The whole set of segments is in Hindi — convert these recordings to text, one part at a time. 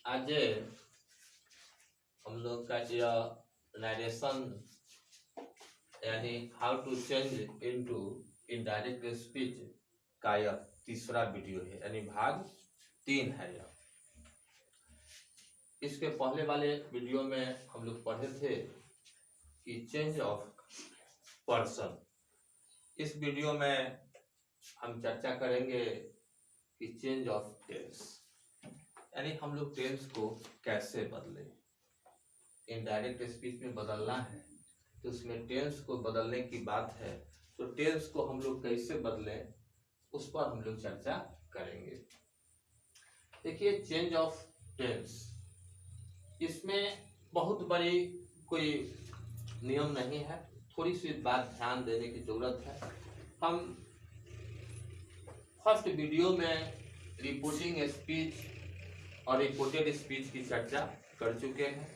आज हम लोग का यह नरेशन यानी how to change into indirect speech का यह तीसरा वीडियो है, यानी भाग 3 है यह। इसके पहले वाले वीडियो में हम लोग पढ़े थे कि चेंज ऑफ पर्सन। इस वीडियो में हम चर्चा करेंगे कि चेंज ऑफ टेंस, यानी हम लोग टेंस को कैसे बदलें। इनडायरेक्ट स्पीच में बदलना है तो उसमें टेंस को बदलने की बात है, तो टेंस को हम लोग कैसे बदलें उस पर हम लोग चर्चा करेंगे। देखिए, चेंज ऑफ टेंस, इसमें बहुत बड़ी कोई नियम नहीं है, थोड़ी सी बात ध्यान देने की जरूरत है। हम फर्स्ट वीडियो में रिपोर्टिंग स्पीच और रिपोर्टेड स्पीच की चर्चा कर चुके हैं।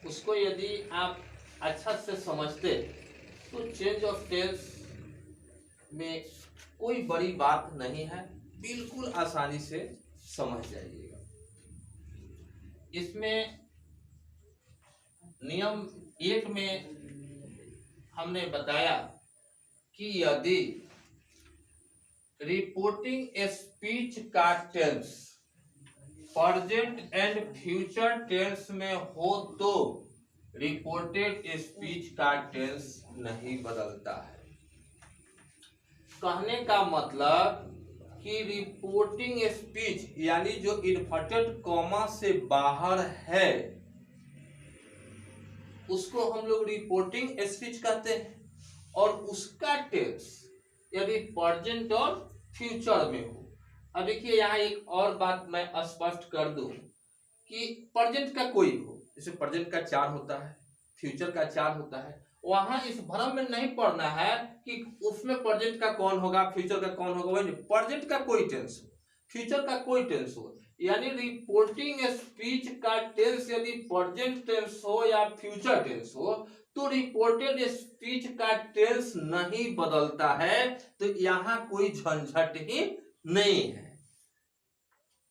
उसको यदि आप अच्छा से समझते तो चेंज ऑफ टेंस में कोई बड़ी बात नहीं है, बिल्कुल आसानी से समझ जाइएगा। इसमें नियम 1 में हमने बताया कि यदि रिपोर्टिंग स्पीच का tense present and future tense में हो तो रिपोर्टेड स्पीच का टेंस नहीं बदलता है। कहने का मतलब कि रिपोर्टिंग स्पीच यानी जो इन्वर्टेड कॉमा से बाहर है उसको हम लोग रिपोर्टिंग स्पीच कहते हैं, और उसका टेंस यदि प्रेजेंट और फ्यूचर में हो। अब देखिए, यहाँ एक और बात मैं स्पष्ट कर दूं कि प्रेजेंट का कोई हो, जैसे प्रेजेंट का 4 होता है, फ्यूचर का 4 होता है, वहां इस भ्रम में नहीं पड़ना है कि उसमें प्रेजेंट का कौन होगा, फ्यूचर का कौन होगा। वही प्रेजेंट का कोई टेंस हो, फ्यूचर का कोई टेंस हो, यानी रिपोर्टिंग स्पीच का टेंस यदि प्रेजेंट टेंस हो या फ्यूचर टेंस हो तो रिपोर्टेड स्पीच का टेंस नहीं बदलता है। तो यहाँ कोई झंझट ही नहीं है।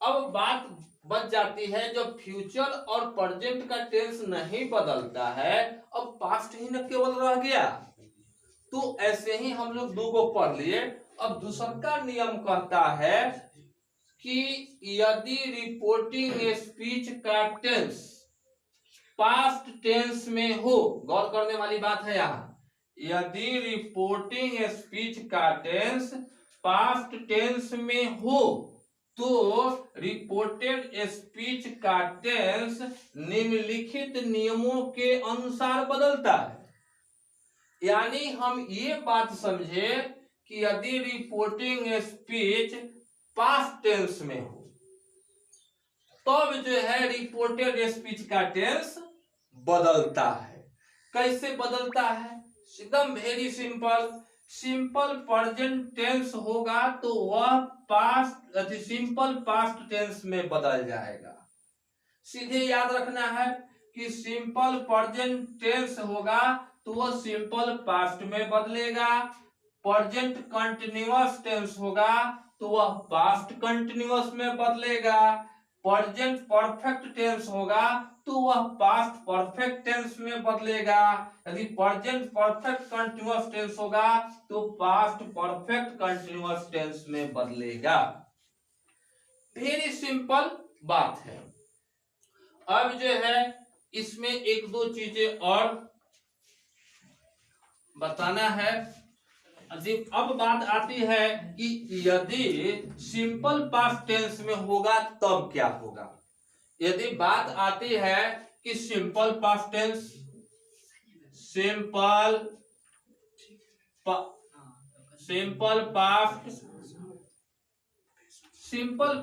अब बात बच जाती है, जब फ्यूचर और प्रेजेंट का टेंस नहीं बदलता है, अब पास्ट ही न केवल रह गया। तो ऐसे ही हम लोग 2 को पढ़ लिए। अब दूसरा नियम कहता है कि यदि रिपोर्टिंग स्पीच का टेंस पास्ट टेंस में हो, गौर करने वाली बात है यहाँ, यदि रिपोर्टिंग स्पीच का टेंस पास्ट टेंस में हो तो रिपोर्टेड स्पीच का टेंस निम्नलिखित नियमों के अनुसार बदलता है। यानी हम ये बात समझे कि यदि रिपोर्टिंग स्पीच पास्ट टेंस में हो तब जो है रिपोर्टेड स्पीच का टेंस बदलता है। कैसे बदलता है? एकदम very simple. Simple present tense होगा तो वह पास्ट सिंपल पास्ट टेंस में बदल जाएगा। सीधे याद रखना है कि सिंपल प्रेजेंट टेंस होगा तो वह सिंपल पास्ट में बदलेगा। प्रेजेंट कंटिन्यूअस टेंस होगा तो वह पास्ट कंटिन्यूअस में बदलेगा। प्रेजेंट परफेक्ट टेंस होगा तो वह पास्ट परफेक्ट टेंस में बदलेगा। यदि प्रेजेंट परफेक्ट कंटिन्यूअस टेंस होगा तो पास्ट परफेक्ट कंटिन्यूअस टेंस में बदलेगा। वेरी सिंपल बात है। अब जो है इसमें 1-2 चीजें और बताना है। अब बात आती है कि यदि सिंपल पास्ट टेंस में होगा तब क्या होगा। यदि बात आती है कि simple past tense simple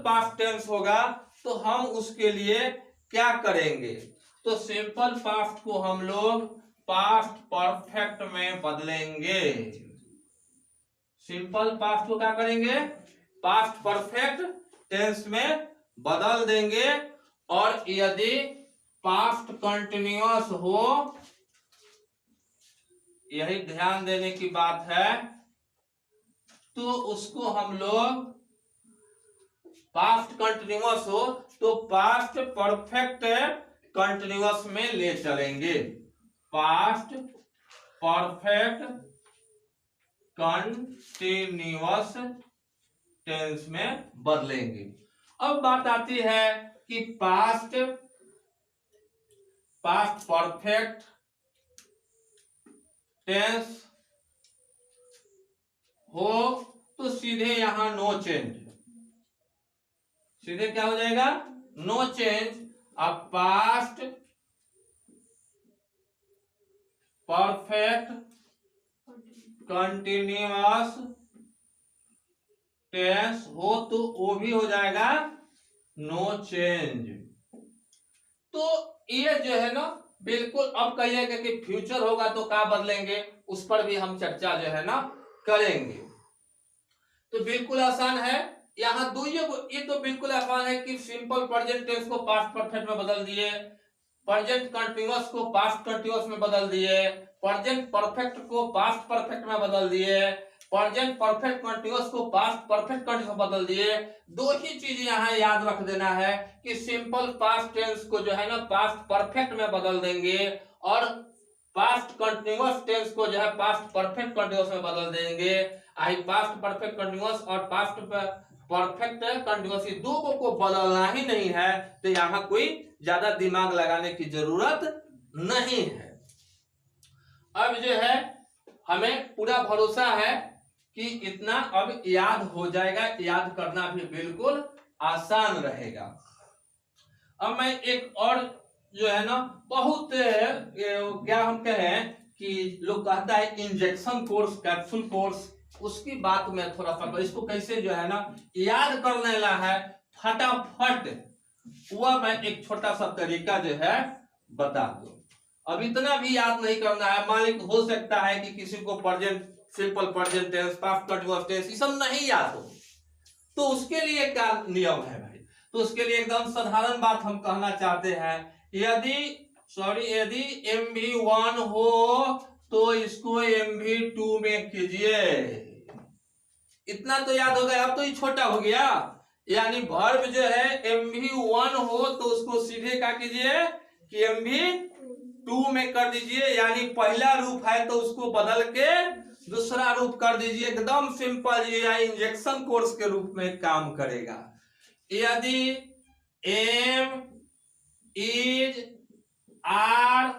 past tense होगा तो हम उसके लिए क्या करेंगे, तो सिंपल पास्ट को हम लोग पास्ट परफेक्ट में बदलेंगे। सिंपल पास्ट को क्या करेंगे, पास्ट परफेक्ट टेंस में बदल देंगे। और यदि पास्ट कंटिन्यूअस हो, यही ध्यान देने की बात है, तो उसको हम लोग पास्ट कंटिन्यूअस हो तो पास्ट परफेक्ट कंटिन्यूअस में ले चलेंगे, पास्ट परफेक्ट कंटिन्यूअस टेंस में बदलेंगे। अब बात आती है कि पास्ट परफेक्ट टेंस हो तो सीधे यहां नो चेंज, सीधे क्या हो जाएगा, नो चेंज। अब पास्ट परफेक्ट कंटिन्यूअस टेंस हो तो वो भी हो जाएगा नो चेंज। तो ये जो है ना बिल्कुल, अब कहिएगा कि फ्यूचर होगा तो क्या बदलेंगे, उस पर भी हम चर्चा जो है ना करेंगे। तो बिल्कुल आसान है, यहाँ दो ये तो बिल्कुल आसान है कि सिंपल प्रेजेंट टेंस को पास्ट परफेक्ट में बदल दिए, प्रेजेंट कंटिन्यूअस को पास्ट कंटिन्यूअस में बदल दिए, प्रेजेंट परफेक्ट को पास्ट परफेक्ट में बदल दिए, प्रेजेंट परफेक्ट कंटिन्यूअस को पास्ट परफेक्ट कंटिन्यूअस में बदल दिए। दो ही चीज यहाँ याद रख देना है कि सिंपल पास्ट टेंस को जो है ना पास्ट परफेक्ट में बदल देंगे और पास्ट कंटिन्यूअस टेंस को जो है पास्ट परफेक्ट कंटिन्यूअस में बदल देंगे। आई पास्ट परफेक्ट कंटिन्यूअस और पास्ट परफेक्ट कंटिन्यूअस, दो को बदलना ही नहीं है, तो यहाँ कोई ज्यादा दिमाग लगाने की जरूरत नहीं है। अब जो है हमें पूरा भरोसा है कि इतना अब याद हो जाएगा, याद करना भी बिल्कुल आसान रहेगा। अब मैं एक और जो है ना बहुत क्या हम कहें कि लोग कहता है इंजेक्शन कोर्स, कैप्सूल कोर्स, उसकी बात में थोड़ा सा इसको कैसे जो है ना याद करने ला है फटाफट, वह मैं एक छोटा सा तरीका जो है बता दूं। अब इतना भी याद नहीं करना है, मालिक हो सकता है कि किसी को present simple present tense past continuous tense ये सब नहीं याद हो, तो उसके लिए क्या नियम है भाई, तो उसके लिए एकदम साधारण बात हम कहना चाहते हैं, यदि MV1 हो तो इसको MV2 में कीजिए, इतना तो याद हो गया। अब तो ये छोटा हो गया, यानी वर्ब जो है MV1 हो तो उसको सीधे क्या कीजिए कि MV2 में कर दीजिए, यानी पहला रूप है तो उसको बदल के दूसरा रूप कर दीजिए, एकदम सिंपल, ये इंजेक्शन कोर्स के रूप में काम करेगा। यदि एम इज आर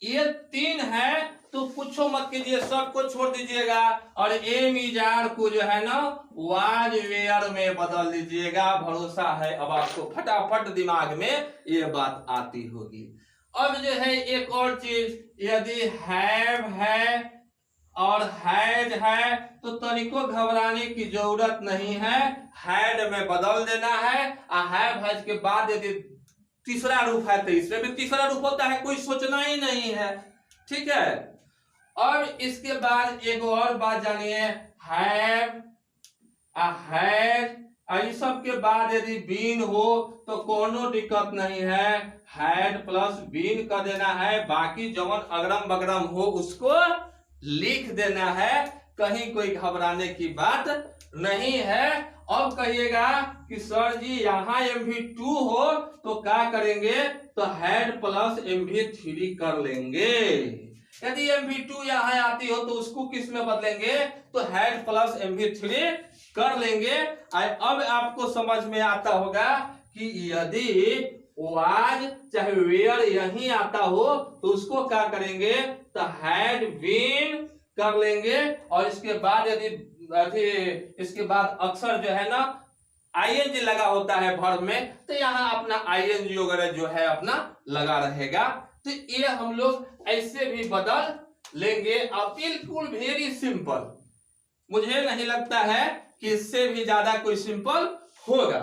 ये तीन है तो पूछो मत कीजिए, सबको छोड़ दीजिएगा और एम इज आर को जो है ना वाज वेयर में बदल दीजिएगा। भरोसा है अब आपको फटाफट दिमाग में ये बात आती होगी। अब जो है एक और चीज, यदि हैव है और हैज है तो तनिको घबराने की जरूरत नहीं है, हैड में बदल देना है। हैव हैज के बाद यदि तीसरा रूप है तो इसमें भी तीसरा रूप होता है, कोई सोचना ही नहीं है, ठीक है। और इसके बाद एक और बात जानिए, हैव हैज, इस सब के बाद यदि बीन हो तो कोनो दिक्कत नहीं है, हैड प्लस बीन कर देना है, बाकी जवन अगरम बगरम हो उसको लिख देना है, कहीं कोई घबराने की बात नहीं है। अब कहिएगा कि सर जी यहाँ MV2 हो तो क्या करेंगे, तो हैड प्लस MV3 कर लेंगे। यदि MV2 यहाँ आती हो तो उसको किस में बदलेंगे, तो हैड प्लस MV3 कर लेंगे। अब आपको समझ में आता होगा कि यदि वाज चाहे वेयर यहीं आता हो तो उसको क्या करेंगे, तो हैड बीन कर लेंगे। और इसके बाद यदि इसके बाद अक्सर जो है ना ING लगा होता है वर्ब में, तो यहाँ अपना ING वगैरह जो है अपना लगा रहेगा। तो ये हम लोग ऐसे भी बदल लेंगे। अब बिल्कुल वेरी सिंपल, मुझे नहीं लगता है कि इससे भी ज्यादा कोई सिंपल होगा।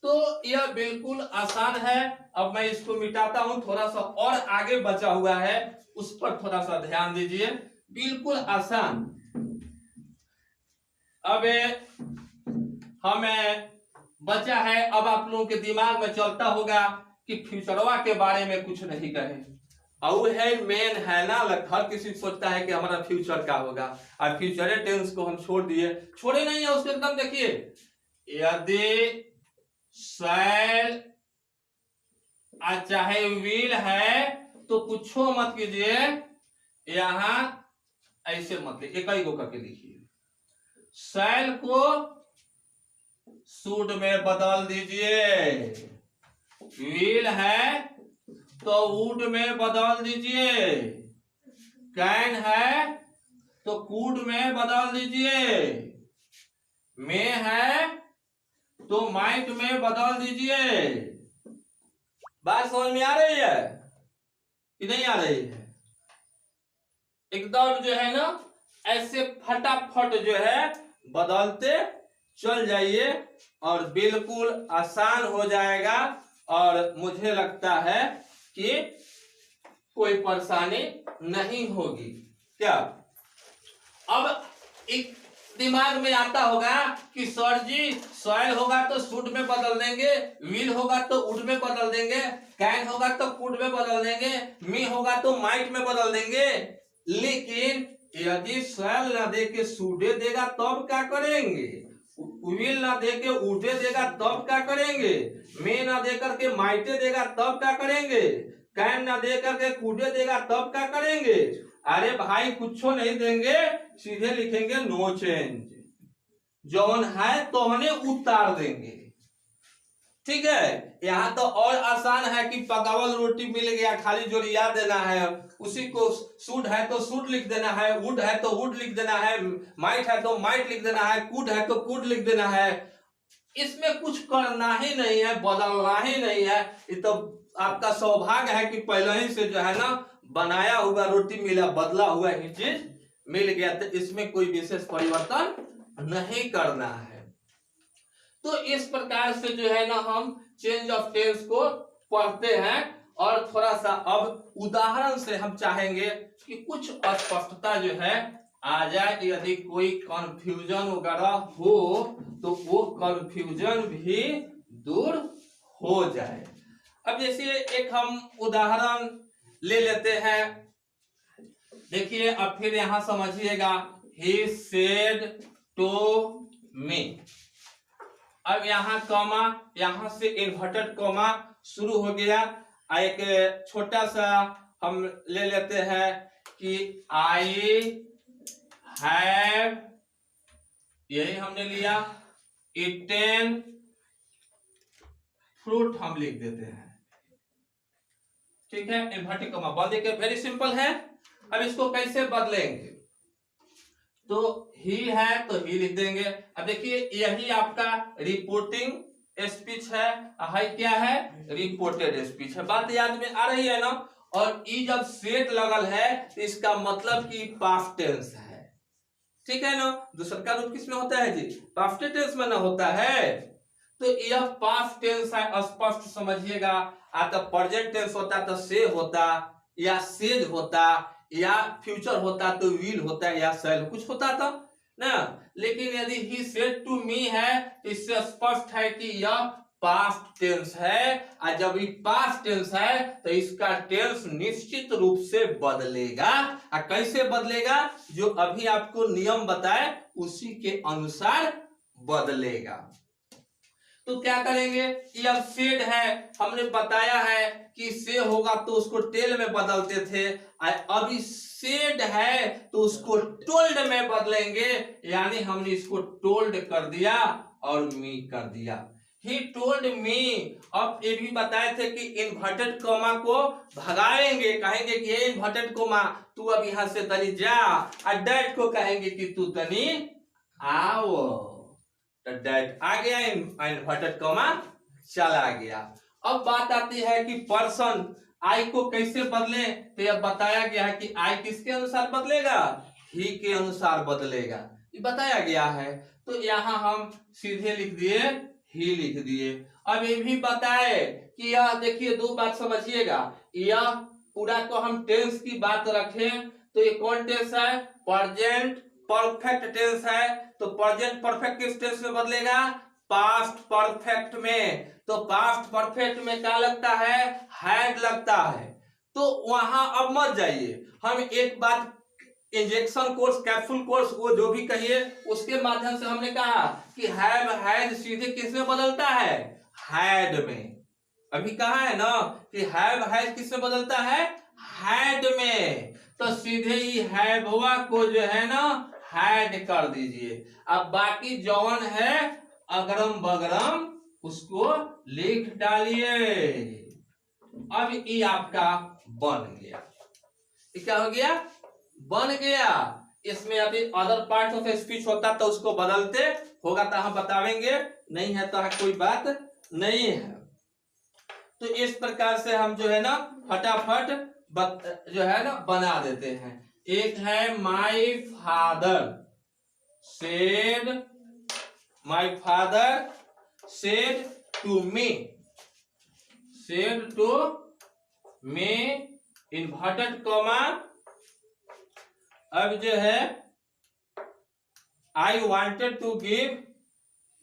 तो यह बिल्कुल आसान है। अब मैं इसको मिटाता हूं, थोड़ा सा और आगे बचा हुआ है उस पर थोड़ा सा ध्यान दीजिए, बिल्कुल आसान। अब हमें बचा है, अब आप लोगों के दिमाग में चलता होगा कि फ्यूचरवा के बारे में कुछ नहीं कहे, और है मेन है ना, हर किसी सोचता है कि हमारा फ्यूचर क्या होगा, और फ्यूचर टेंस को हम छोड़ दिए, छोड़े नहीं है उसको एकदम। देखिए यदि शैल चाहे विल है तो कुछ मत कीजिए, यहां ऐसे मत लिखिए, एक ही गो करके लिखिए। शैल को शुड में बदल दीजिए, विल है तो वुड में बदल दीजिए, कैन है तो कुड में बदल दीजिए, मे है तो माइट में बदल दीजिए। बात समझ में आ रही है कि नहीं आ रही है? एकदम जो है ना ऐसे फटाफट जो है बदलते चल जाइए और बिल्कुल आसान हो जाएगा, और मुझे लगता है कि कोई परेशानी नहीं होगी। क्या अब एक दिमाग में आता होगा कि सर जी सॉइल होगा तो शुड में बदल देंगे, विल होगा तो वुड में बदल देंगे, कैन होगा तो कुड में बदल देंगे, मी होगा तो माइट में बदल देंगे। लेकिन यदि सॉइल ना दे के शुडे देगा तब क्या करेंगे, विल ना दे के वुडे देगा तब क्या करेंगे, मे ना दे करके माइटे देगा तब क्या करेंगे, कैन ना दे करके कुडे देगा तब क्या करेंगे। अरे भाई कुछ नहीं देंगे, सीधे लिखेंगे नो चेंज, जौन है तो हमने उतार देंगे। ठीक है, यहाँ तो और आसान है कि पकावल रोटी मिल गया, खाली जोड़िया देना है, उसी को शुड है तो शुड लिख देना है, वुड है तो वुड लिख देना है, माइट है तो माइट लिख देना है, कुड है तो कुड लिख देना है। इसमें कुछ करना ही नहीं है, बदलना ही नहीं है। ये तो आपका सौभाग्य है कि पहले ही से जो है ना बनाया हुआ रोटी मिला, बदला हुआ ही चीज मिल गया, तो इसमें कोई विशेष परिवर्तन नहीं करना है। तो इस प्रकार से जो है ना हम चेंज ऑफ टेंस को पढ़ते हैं, और थोड़ा सा अब उदाहरण से हम चाहेंगे कि कुछ अस्पष्टता जो है आ जाए, यदि कोई कंफ्यूजन वगैरह हो तो वो कंफ्यूजन भी दूर हो जाए। अब जैसे एक हम उदाहरण ले लेते हैं, देखिए अब फिर यहां समझिएगा, he said to me। अब यहाँ कॉमा, यहां से इन्वर्टेड कॉमा शुरू हो गया। एक छोटा सा हम ले लेते हैं कि आई हैव, यही हमने लिया, इटेन फ्रूट हम लिख देते हैं। ठीक है, इन्वर्टेड कॉमा बंद करके, वेरी सिंपल है। अब इसको कैसे बदलेंगे, तो ही है तो ही लिख देंगे। अब देखिए यही आपका रिपोर्टिंग स्पीच है क्या है, रिपोर्टेड स्पीच है। बात याद में आ रही है ना? और ई जब सेट लगल है तो इसका मतलब कि पास्ट टेंस है। ठीक है ना? दूसरा का रूप किसमें होता है जी, पास्ट टेंस में ना होता है। तो यह पास्ट टेंस है, स्पष्ट समझिएगा। आता प्रेजेंट टेंस होता तो से होता, या सेज होता, या फ्यूचर होता तो विल होता, या सेल कुछ होता था ना। लेकिन यदि ही सेड टू मी है तो इससे स्पष्ट है कि यह पास्ट टेंस है, और जब ये पास्ट टेंस है तो इसका टेंस निश्चित रूप से बदलेगा। और कैसे बदलेगा, जो अभी आपको नियम बताए उसी के अनुसार बदलेगा। तो क्या करेंगे, ये अब सेड है, हमने बताया है कि से होगा तो उसको टेल में बदलते थे, अभी सेड है तो उसको टोल्ड में बदलेंगे, यानी हमने इसको टोल्ड कर दिया और मी कर दिया। He told me. अब ये भी बताए थे कि इन्वर्टेड कॉमा को भगाएंगे, कहेंगे कि ये इन्वर्टेड कॉमा तू अब यहां से तनी जा, और डैड को कहेंगे कि तू तनी आओ, डैड आ गया, इन्वर्टेड कॉमा चला गया। अब बात आती है कि पर्सन आई को कैसे बदले, तो यह बताया गया है कि आई किसके अनुसार बदलेगा, ही के अनुसार बदलेगा, ये बताया गया है। तो यहाँ हम सीधे लिख दिए, ही लिख दिए। अब ये भी बताए कि यह देखिए दो बात समझिएगा, यह पूरा को हम टेंस की बात रखें तो ये कौन टेंस है, प्रेजेंट परफेक्ट टेंस है। तो प्रेजेंट परफेक्ट किस टेंस में बदलेगा, पास्ट परफेक्ट में। तो पास्ट परफेक्ट में क्या लगता है, हैड लगता है। तो वहां अब मत जाइए, हम एक बात इंजेक्शन कोर्स, कैप्सूल कोर्स, वो जो भी कहिए, उसके माध्यम से हमने कहा कि हैव हैड सीधे किस में बदलता है, हैड में। अभी कहा है ना कि हैव हैज किसमें बदलता है, हैड में, तो सीधे ही हैववा को जो है ना हैड कर दीजिए। अब बाकी जौन है अगरम बगरम उसको लिख डालिए। अब ये आपका बन गया, ये क्या हो गया, बन गया। इसमें अभी अदर पार्ट ऑफ स्पीच होता तो उसको बदलते, होगा तो हम बतावेंगे, नहीं है तो कोई बात नहीं है। तो इस प्रकार से हम जो है ना फटाफट जो है ना बना देते हैं। एक है my father said, my father said to me, said to me inverted comma. अब जो है I wanted to give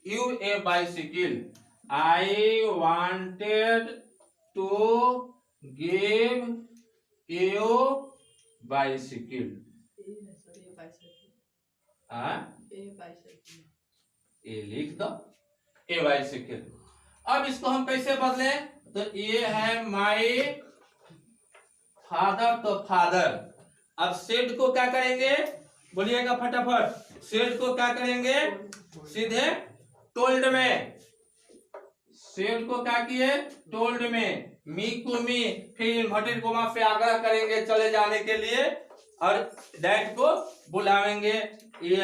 you a bicycle, I wanted to give you bicycle, a लिख दो, ए बाइसिकल। अब इसको हम कैसे बदले, तो ये है माई फादर, तो फादर। अब सेड को क्या करेंगे, बोलिएगा फटाफट, सेड को क्या करेंगे, सीधे टोल्ड में, सेड को क्या किए, टोल्ड में, मी को मी, फिर इन्वर्टेड कोमा पे आग्रह करेंगे चले जाने के लिए, और डैड को बुलावेंगे। ये